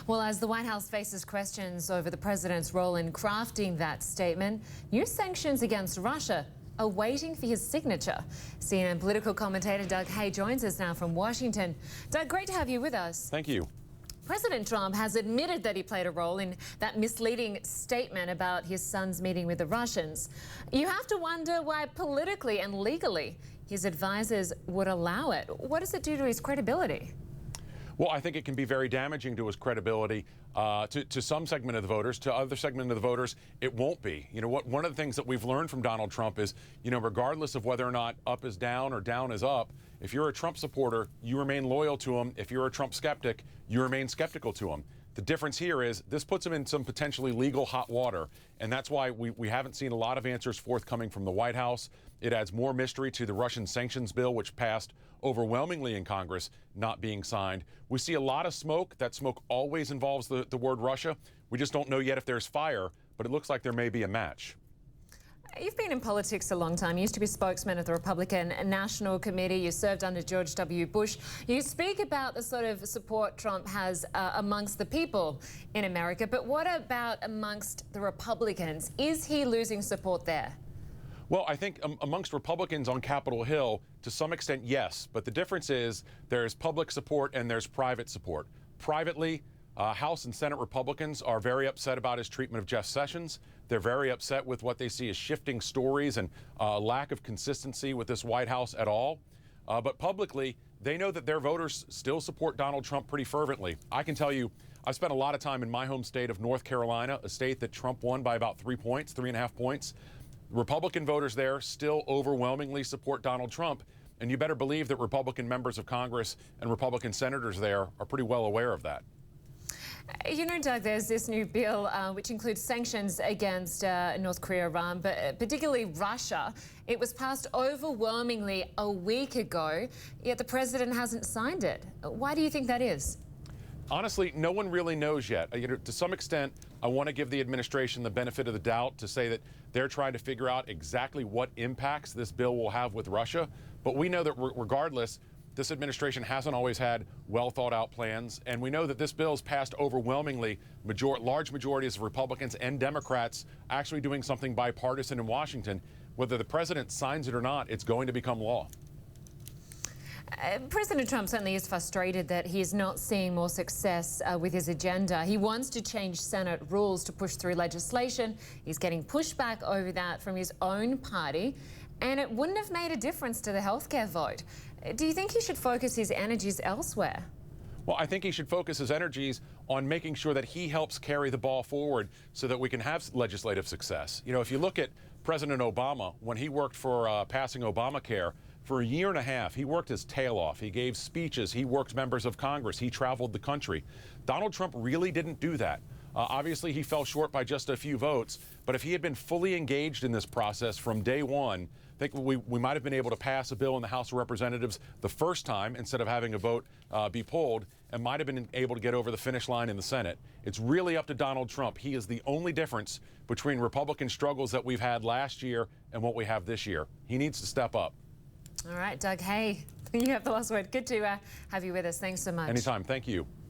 Well, as the White House faces questions over the president's role in crafting that statement, new sanctions against Russia are waiting for his signature. CNN political commentator Doug Heye joins us now from Washington. Doug, great to have you with us. Thank you. President Trump has admitted that he played a role in that misleading statement about his son's meeting with the Russians. You have to wonder why politically and legally his advisors would allow it. What does it do to his credibility? Well, I think it can be very damaging to his credibility to some segment of the voters. To other segment of the voters, it won't be. You know, one of the things that we've learned from Donald Trump is, regardless of whether or not up is down or down is up, if you're a Trump supporter, you remain loyal to him. If you're a Trump skeptic, you remain skeptical to him. The difference here is this puts him in some potentially legal hot water, and that's why we haven't seen a lot of answers forthcoming from the White House. It adds more mystery to the Russian sanctions bill, which passed overwhelmingly in Congress, not being signed. We see a lot of smoke. That smoke always involves the word Russia. We just don't know yet if there's fire, but it looks like there may be a match. You've been in politics a long time. You used to be spokesman of the Republican National Committee. You served under George W. Bush. You speak about the sort of support Trump has amongst the people in America. But what about amongst the Republicans? Is he losing support there? Well, I think amongst Republicans on Capitol Hill, to some extent, yes. But the difference is there's public support and there's private support. Privately, House and Senate Republicans are very upset about his treatment of Jeff Sessions. They're very upset with what they see as shifting stories and lack of consistency with this White House at all. But publicly, they know that their voters still support Donald Trump pretty fervently. I can tell you, I've spent a lot of time in my home state of North Carolina, a state that Trump won by about 3.5 points. Republican voters there still overwhelmingly support Donald Trump. And you better believe that Republican members of Congress and Republican senators there are pretty well aware of that. You know, Doug, there's this new bill which includes sanctions against North Korea, Iran, but particularly Russia. It was passed overwhelmingly a week ago, yet the president hasn't signed it. Why do you think that is? Honestly, no one really knows yet. To some extent, I want to give the administration the benefit of the doubt to say that they're trying to figure out exactly what impacts this bill will have with Russia. But we know that regardless, this administration hasn't always had well-thought-out plans, and we know that this bill has passed overwhelmingly, large majorities of Republicans and Democrats actually doing something bipartisan in Washington. Whether the president signs it or not, it's going to become law. President Trump certainly is frustrated that he is not seeing more success with his agenda. He wants to change Senate rules to push through legislation. He's getting pushback over that from his own party, and it wouldn't have made a difference to the healthcare vote. Do you think he should focus his energies elsewhere? Well, I think he should focus his energies on making sure that he helps carry the ball forward so that we can have legislative success. You know, if you look at President Obama, when he worked for passing Obamacare, for a year and a half, he worked his tail off. He gave speeches. He worked members of Congress. He traveled the country. Donald Trump really didn't do that. Obviously, he fell short by just a few votes. But if he had been fully engaged in this process from day one, I think we might have been able to pass a bill in the House of Representatives the first time instead of having a vote be pulled, and might have been able to get over the finish line in the Senate. It's really up to Donald Trump. He is the only difference between Republican struggles that we've had last year and what we have this year. He needs to step up. All right, Doug Heye, you have the last word. Good to have you with us. Thanks so much. Anytime. Thank you.